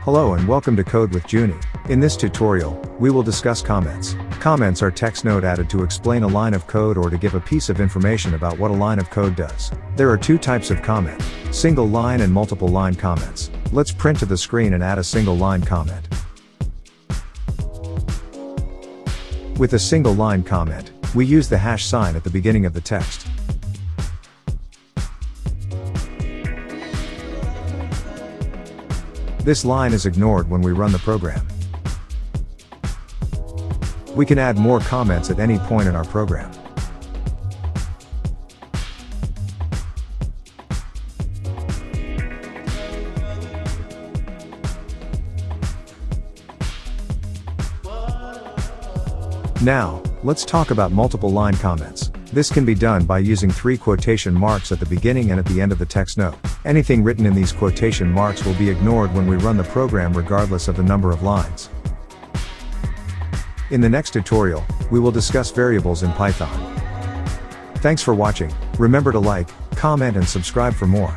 Hello and welcome to Code with Junie. In this tutorial, we will discuss comments. Comments are text note added to explain a line of code or to give a piece of information about what a line of code does. There are two types of comment: single line and multiple line comments. Let's print to the screen and add a single line comment. With a single line comment, we use the hash sign at the beginning of the text. This line is ignored when we run the program. We can add more comments at any point in our program. Now, let's talk about multiple line comments. This can be done by using 3 quotation marks at the beginning and at the end of the text note. Anything written in these quotation marks will be ignored when we run the program regardless of the number of lines. In the next tutorial, we will discuss variables in Python. Thanks for watching. Remember to like, comment and subscribe for more.